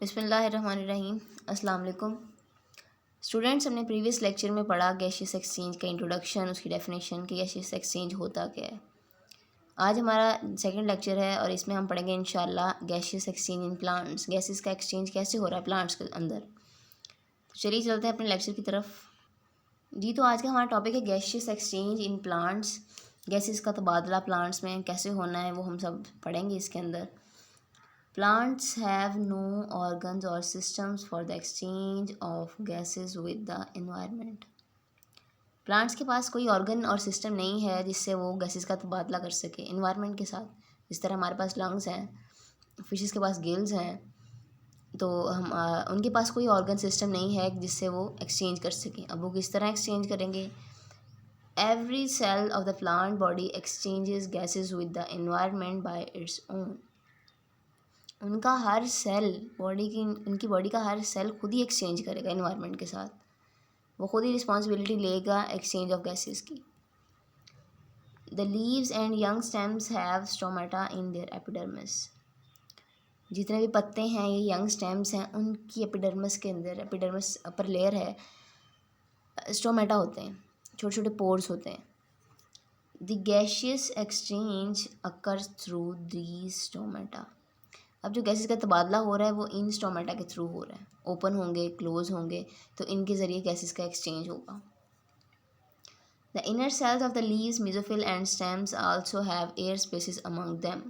बिस्मिल्लाहिर्रहमानिर्रहीम। अस्सलाम वालेकुम स्टूडेंट्स। हमने प्रीवियस लेक्चर में पढ़ा गैसियस एक्सचेंज का इंट्रोडक्शन, उसकी डेफिनेशन कि गैसियस एक्सचेंज होता क्या है। आज हमारा सेकंड लेक्चर है और इसमें हम पढ़ेंगे इंशाल्लाह gaseous exchange in plants, gases का एक्सचेंज कैसे हो रहा है प्लांट्स के अंदर। तो चलिए चलते हैं अपने लेक्चर की तरफ। जी, तो आज का हमारा टॉपिक है gaseous exchange in plants. Gases का तबादला प्लांट्स में कैसे होना है वो हम सब पढ़ेंगे इसके अंदर। Plants have no organs or systems for the exchange of gases with the environment. Plants के पास कोई ऑर्गन और सिस्टम नहीं है जिससे वो गैसेस का तबादला कर सके इन्वायरमेंट के साथ। जिस तरह हमारे पास लंग्स हैं, फिशेस के पास गिल्स हैं, तो हम उनके पास कोई ऑर्गन सिस्टम नहीं है जिससे वो एक्सचेंज कर सकें। अब वो किस तरह एक्सचेंज करेंगे? Every cell of the plant body exchanges gases with the environment by its own. उनका हर सेल उनकी बॉडी का हर सेल खुद ही एक्सचेंज करेगा इन्वायरमेंट के साथ। वो खुद ही रिस्पॉन्सिबिलिटी लेगा एक्सचेंज ऑफ गैसेस की। The leaves and young stems have stomata in their epidermis. जितने भी पत्ते हैं ये यंग स्टेम्स हैं, उनकी एपिडर्मिस के अंदर, एपिडर्मिस अपर लेयर है, स्टोमेटा होते हैं, छोटे छोटे पोर्स होते हैं। The gaseous exchange occurs through these stomata. अब जो गैसेस का तबादला हो रहा है वो इन स्टोमेटा के थ्रू हो रहा है। ओपन होंगे, क्लोज होंगे, तो इनके ज़रिए गैसेस का एक्सचेंज होगा। The inner cells of the leaves, mesophyll and stems also have air spaces among them.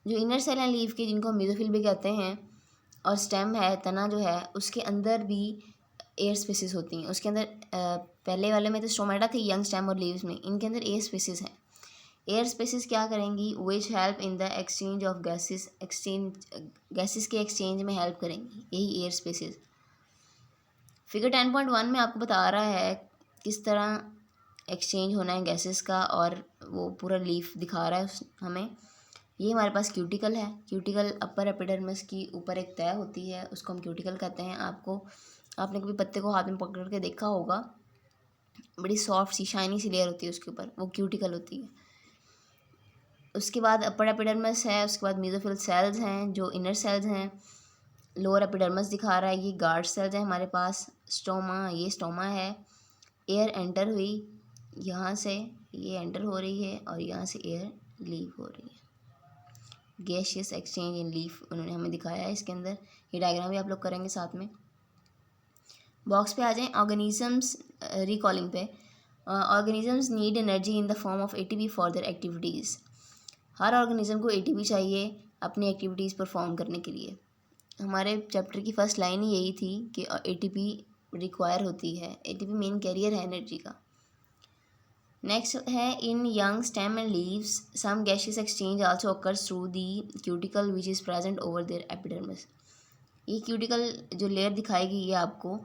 जो इनर सेल हैं लीव के, जिनको हम मेसोफिल भी कहते हैं, और स्टेम है, तना जो है, उसके अंदर भी एयर स्पेसेस होती हैं। उसके अंदर पहले वाले में तो स्टोमेटा थी, यंग स्टेम और लीव्स में, इनके अंदर एयर स्पेसेस हैं। एयर स्पेसेस क्या करेंगी? Which help in the exchange of gases. Gases के एक्सचेंज में हेल्प करेंगी यही एयर स्पेसेस। फिगर 10.1 में आपको बता रहा है किस तरह एक्सचेंज होना है गैसेस का, और वो पूरा लीफ दिखा रहा है हमें। ये हमारे पास क्यूटिकल है। क्यूटिकल अपर एपिडर्मिस की ऊपर एक तय होती है, उसको हम क्यूटिकल कहते हैं। आपने कभी पत्ते को हाथ में पकड़ के देखा होगा, बड़ी सॉफ्ट सी शाइनी सी लेयर होती है उसके ऊपर, वो क्यूटिकल होती है। उसके बाद अपर एपिडर्मिस है, उसके बाद मेसोफिल सेल्स हैं जो इनर सेल्स हैं। लोअर एपिडर्मिस दिखा रहा है, ये गार्ड सेल्स हैं हमारे पास। स्टोमा, ये स्टोमा है। एयर एंटर हुई यहाँ से, ये एंटर हो रही है, और यहाँ से एयर लीव हो रही है। गैसियस एक्सचेंज इन लीफ उन्होंने हमें दिखाया है इसके अंदर। ये डायग्राम भी आप लोग करेंगे साथ में। बॉक्स पे आ जाएं, ऑर्गेनिजम्स रिकॉलिंग पे। Organisms need energy in the form of ATP for their activities. Her organism को एटीपी चाहिए अपनी एक्टिविटीज़ परफॉर्म करने के लिए। हमारे चैप्टर की फर्स्ट लाइन ही यही थी कि एटीपी रिक्वायर होती है। एटीपी मेन कैरियर है एनर्जी का। नेक्स्ट है, in young stem and leaves some gaseous exchange also occurs through the cuticle which is present over there epidermis. ये क्यूटिकल जो लेयर दिखाएगी ये आपको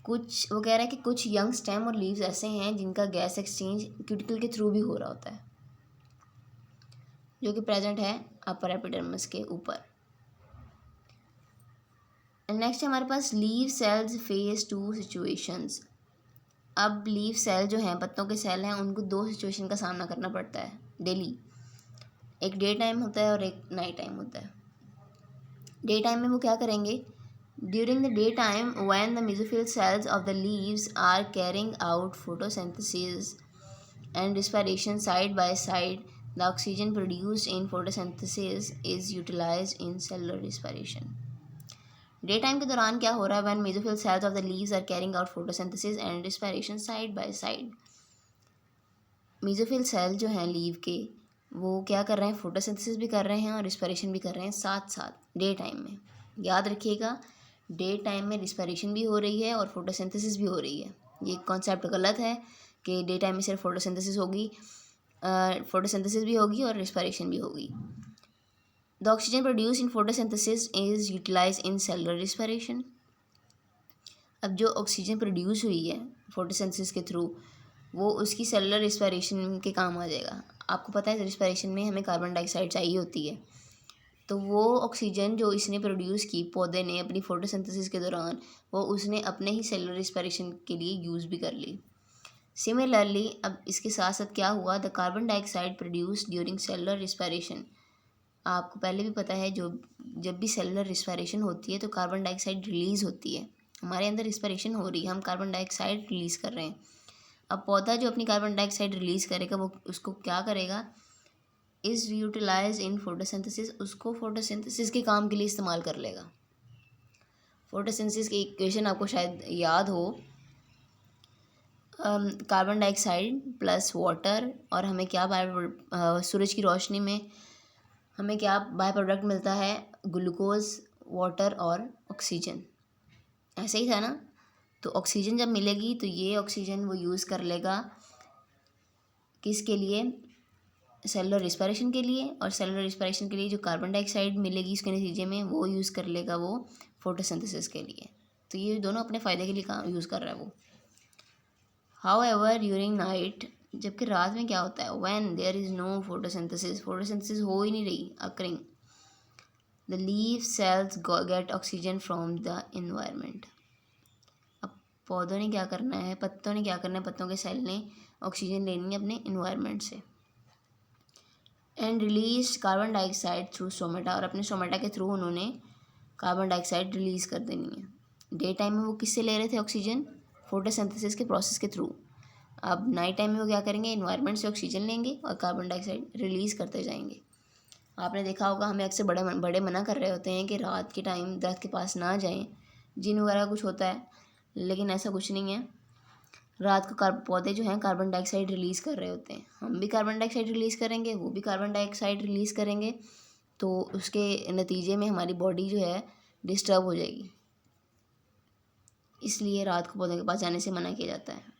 कुछ, वो कह रहा है कि कुछ यंग स्टेम और लीव्स ऐसे हैं जिनका गैस एक्सचेंज क्यूटिकल के थ्रू भी हो रहा होता है, जो कि प्रेजेंट है अपर एपिडर्मिस के ऊपर। नेक्स्ट है हमारे पास leaf cells face two situations. अब लीव सेल जो हैं, पत्तों के सेल हैं, उनको दो सिचुएशन का सामना करना पड़ता है डेली। एक डे टाइम होता है और एक नाइट टाइम होता है। डे टाइम में वो क्या करेंगे? During the day time when the mesophyll cells of the leaves are carrying out photosynthesis and respiration side by side, the oxygen produced in photosynthesis is utilized in cellular respiration. Day time के दौरान क्या हो रहा है? when mesophyll cells of the leaves are carrying out photosynthesis and respiration side by side. Mesophyll cell जो हैं leave के, वो क्या कर रहे हैं? फोटोसिंथेसिस भी कर रहे हैं और रिस्पिरेशन भी कर रहे हैं साथ साथ डे टाइम में। याद रखिएगा, डे टाइम में रिस्पिरेशन भी हो रही है और फोटोसिंथेसिस भी हो रही है। ये कॉन्सेप्ट गलत है कि डे टाइम में सिर्फ फोटोसिंथेसिस होगी, फोटोसिंथेसिस भी होगी और रिस्पिरेशन भी होगी। The oxygen produce in photosynthesis is utilize in cellular respiration. अब जो ऑक्सीजन प्रोड्यूस हुई है फोटोसिंथेसिस के थ्रू, वो उसकी सेलुलर रिस्पिरेशन के काम आ जाएगा। आपको पता है रिस्पिरेशन में हमें कार्बन डाइऑक्साइड चाहिए होती है, तो वो ऑक्सीजन जो इसने प्रोड्यूस की पौधे ने अपनी फोटोसिंथेसिस के दौरान, वो उसने अपने ही सेलुलर रिस्पिरेशन के लिए यूज़ भी कर ली। सिमिलरली अब इसके साथ साथ क्या हुआ? The carbon dioxide produce during cellular respiration. आपको पहले भी पता है, जो जब भी सेलुलर रिस्पायरेशन होती है तो कार्बन डाइऑक्साइड रिलीज़ होती है, हमारे अंदर रिस्पायरेशन हो रही है, हम कार्बन डाइऑक्साइड रिलीज़ कर रहे हैं। अब पौधा जो अपनी कार्बन डाइऑक्साइड रिलीज़ करेगा वो उसको क्या करेगा, इज़ यूटिलाइज इन फोटोसिंथेसिस, उसको फोटोसिंथेसिस के काम के लिए इस्तेमाल कर लेगा। फोटोसिंथेसिस की इक्वेशन आपको शायद याद हो, कार्बन डाइऑक्साइड प्लस वाटर, और हमें क्या सूरज की रोशनी में हमें क्या बाय प्रोडक्ट मिलता है, ग्लूकोज, वाटर और ऑक्सीजन। ऐसे ही था ना। तो ऑक्सीजन जब मिलेगी तो ये ऑक्सीजन वो यूज़ कर लेगा किसके लिए, सेलुलर रिस्पायरेशन के लिए, और सेलुलर रिस्पायरेशन के लिए जो कार्बन डाइऑक्साइड मिलेगी उसके नतीजे में वो यूज़ कर लेगा वो फोटोसिंथेसिस के लिए। तो ये दोनों अपने फ़ायदे के लिए काम यूज़ कर रहा है वो। हाउएवर ड्यूरिंग नाइट, जबकि रात में क्या होता है, when there is no photosynthesis, photosynthesis हो ही नहीं रही, occurring, the leaf cells get oxygen from the environment. अब पौधों ने क्या करना है, पत्तों ने क्या करना है, पत्तों के सेल ने ऑक्सीजन लेनी है अपने इन्वायरमेंट से, and release carbon dioxide through stomata, और अपने स्टोमेटा के थ्रू उन्होंने कार्बन डाइऑक्साइड रिलीज़ कर देनी है। डे टाइम में वो किससे ले रहे थे ऑक्सीजन, फोटोसिंथेसिस के प्रोसेस के थ्रू। अब नाइट टाइम में वो क्या करेंगे, इन्वायरमेंट से ऑक्सीजन लेंगे और कार्बन डाइऑक्साइड रिलीज़ करते जाएंगे। आपने देखा होगा हमें अक्सर बड़े मना कर रहे होते हैं कि रात के टाइम दरख्त के पास ना जाएं, जिन वगैरह कुछ होता है, लेकिन ऐसा कुछ नहीं है। रात को पौधे जो हैं कार्बन डाइऑक्साइड रिलीज़ कर रहे होते हैं, हम भी कार्बन डाइऑक्साइड रिलीज़ करेंगे, वो भी कार्बन डाइऑक्साइड रिलीज़ करेंगे, तो उसके नतीजे में हमारी बॉडी जो है डिस्टर्ब हो जाएगी। इसलिए रात को पौधों के पास जाने से मना किया जाता है।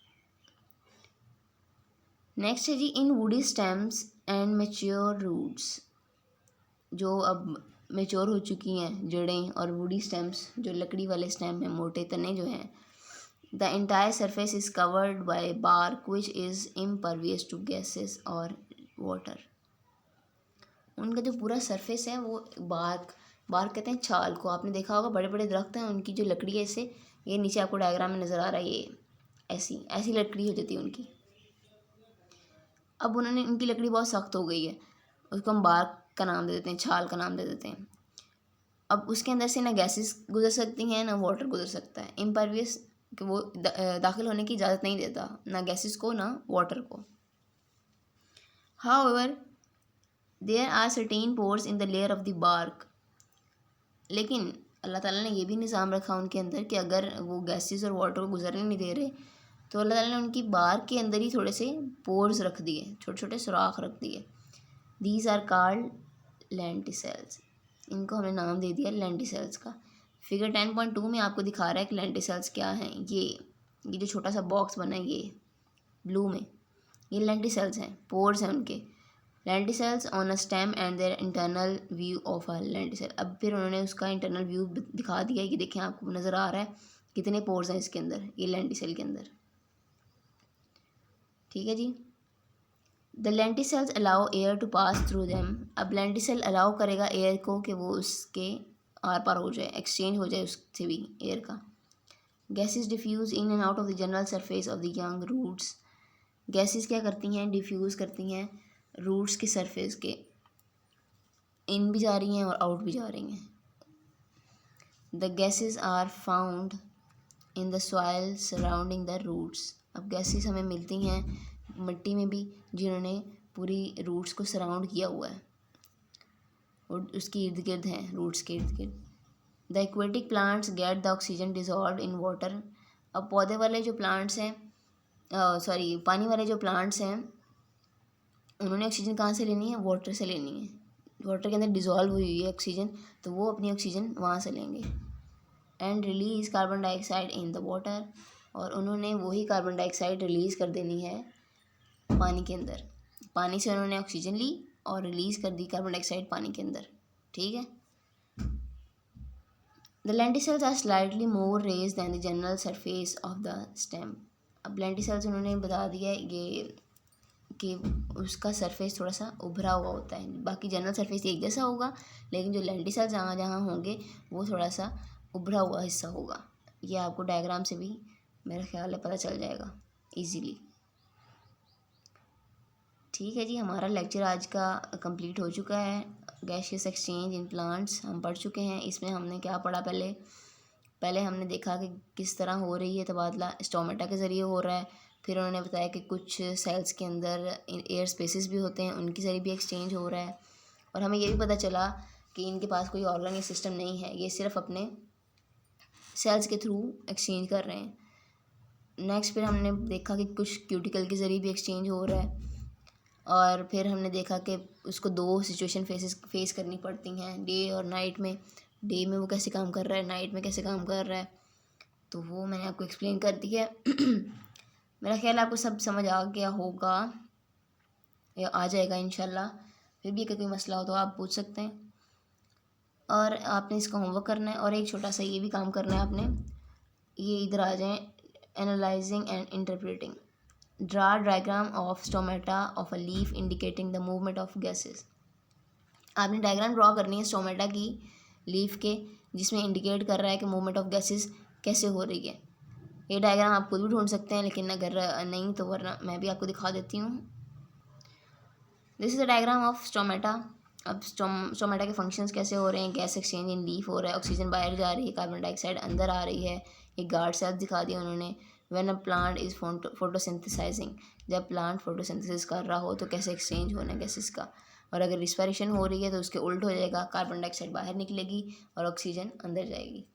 नेक्स्ट है जी, in woody stems and mature roots, जो अब मैच्योर हो चुकी हैं जड़ें और वुडी स्टेम्स जो लकड़ी वाले स्टेम हैं, मोटे तने जो हैं, the entire surface is covered by bark which is impervious to gases और वाटर। उनका जो पूरा सरफेस है वो बार्क कहते हैं छाल को। आपने देखा होगा बड़े बड़े दरख्त हैं, उनकी जो लकड़ी है ऐसे, ये नीचे आपको डायग्राम में नज़र आ रहा है, ये ऐसी लकड़ी हो जाती है उनकी। अब उनकी लकड़ी बहुत सख्त हो गई है, उसको हम बार्क का नाम दे देते हैं, छाल का नाम दे देते हैं। अब उसके अंदर से ना गैसेस गुजर सकती हैं ना वाटर गुजर सकता है, इम्परवियस कि वो दाखिल होने की इजाज़त नहीं देता, ना गैसेस को ना वाटर को। However there are certain pores in the layer of the bark, लेकिन अल्लाह ताला ने ये भी निज़ाम रखा उनके अंदर कि अगर वो गैसेस और वाटर को गुजरने नहीं दे रहे तो अल्लाह ताला ने उनकी बार्क के अंदर ही थोड़े से पोर्स रख दिए, छोटे छोटे सुराख रख दिए। दीज आर कॉल्ड लेंटिसेल्स, इनको हमने नाम दे दिया लेंटिसेल्स का। फिगर 10.2 में आपको दिखा रहा है कि लेंटिसेल्स क्या हैं। ये जो छोटा सा बॉक्स बना है ये ब्लू में, ये लेंटिसेल्स हैं, पोर्स हैं उनके। Lenticels on a stem and their internal view of a lenticel. अब फिर उन्होंने उसका इंटरनल व्यू दिखा दिया कि देखें आपको नज़र आ रहा है कितने पोर्स हैं इसके अंदर, ये लेंटिसेल के अंदर। ठीक है जी। The lenticels allow air to pass through them. अब लेंटिसेल अलाउ करेगा एयर को कि वो उसके आर पार हो जाए, एक्सचेंज हो जाए उससे भी एयर का। Gases diffuse in and out of the general surface of the young roots. Gases क्या करती हैं, डिफ्यूज़ करती हैं रूट्स के सरफेस के, इन भी जा रही हैं और आउट भी जा रही हैं। The gases are found in the soil surrounding the roots. अब गैसेस हमें मिलती हैं मिट्टी में भी, जिन्होंने पूरी रूट्स को सराउंड किया हुआ है और उसके इर्द गिर्द हैं, रूट्स के इर्द गिर्द। The aquatic plants get the oxygen dissolve in water. अब पौधे वाले जो प्लांट्स हैं, पानी वाले जो प्लांट्स हैं, उन्होंने ऑक्सीजन कहाँ से लेनी है, वाटर से लेनी है। वाटर के अंदर डिज़ोल्व हुई है ऑक्सीजन, तो वो अपनी ऑक्सीजन वहाँ से लेंगे। And release carbon dioxide in the water, और उन्होंने वही कार्बन डाइऑक्साइड रिलीज़ कर देनी है पानी के अंदर। पानी से उन्होंने ऑक्सीजन ली और रिलीज़ कर दी कार्बन डाइऑक्साइड पानी के अंदर। ठीक है। The lenticels are slightly more raise than the general surface of the stem. अब लेंटिसेल्स उन्होंने बता दिया ये कि उसका सरफेस थोड़ा सा उभरा हुआ होता है, बाकी जनरल सरफेस एक जैसा होगा, लेकिन जो लेंटिसेल्स जहाँ जहाँ होंगे वो थोड़ा सा उभरा हुआ हिस्सा होगा। ये आपको डायग्राम से भी मेरा ख्याल है पता चल जाएगा इजीली। ठीक है जी, हमारा लेक्चर आज का कंप्लीट हो चुका है। गैसियस एक्सचेंज इन प्लांट्स हम पढ़ चुके हैं। इसमें हमने क्या पढ़ा, पहले हमने देखा कि किस तरह हो रही है तबादला, स्टोमेटा के ज़रिए हो रहा है। फिर उन्होंने बताया कि कुछ सेल्स के अंदर एयर स्पेसेस भी होते हैं, उनके ज़रिए भी एक्सचेंज हो रहा है। और हमें ये भी पता चला कि इनके पास कोई ऑर्गन या सिस्टम नहीं है, ये सिर्फ अपने सेल्स के थ्रू एक्सचेंज कर रहे हैं। नेक्स्ट फिर हमने देखा कि कुछ क्यूटिकल के ज़रिए भी एक्सचेंज हो रहा है। और फिर हमने देखा कि उसको दो सिचुएशन फेस करनी पड़ती हैं, डे और नाइट में। डे में वो कैसे काम कर रहा है, नाइट में कैसे काम कर रहा है, तो वो मैंने आपको एक्सप्लेन कर दिया है। मेरा ख्याल आपको सब समझ आ गया होगा या आ जाएगा इंशाल्लाह। फिर भी अगर कोई मसला हो तो आप पूछ सकते हैं। और आपने इसका होमवर्क करना है और एक छोटा सा ये भी काम करना है आपने, ये इधर आ जाएं, analysing and interpreting. Draw diagram of stomata of a leaf indicating the movement of gases. आपने डायग्राम ड्रॉ करनी है स्टोमेटा की लीफ के, जिसमें इंडिकेट कर रहा है कि मूवमेंट ऑफ गैसेस कैसे हो रही है। ये डायग्राम आप खुद भी ढूंढ सकते हैं, लेकिन अगर नहीं तो वरना मैं भी आपको दिखा देती हूँ। This is the diagram of stomata. अब स्टोमेटा के फंक्शंस कैसे हो रहे हैं, गैस एक्सचेंज इन लीफ हो रहा है, ऑक्सीजन बाहर जा रही है, कार्बन डाइऑक्साइड अंदर आ रही है। एक गार्ड सेल्स दिखा दिया उन्होंने। When a plant is photosynthesising, जब प्लांट फोटोसिंथेसिस कर रहा हो तो कैसे एक्सचेंज होना है गैसेस का। और अगर रिस्पायरेशन हो रही है तो उसके उल्ट हो जाएगा, कार्बन डाइऑक्साइड बाहर निकलेगी और ऑक्सीजन अंदर जाएगी।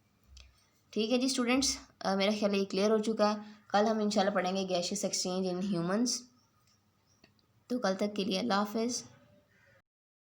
ठीक है जी स्टूडेंट्स, मेरा ख्याल ये क्लियर हो चुका है। कल हम इंशाल्लाह पढ़ेंगे गैसियस एक्सचेंज इन ह्यूमंस। तो कल तक के लिए अल्लाह हाफ़िज़।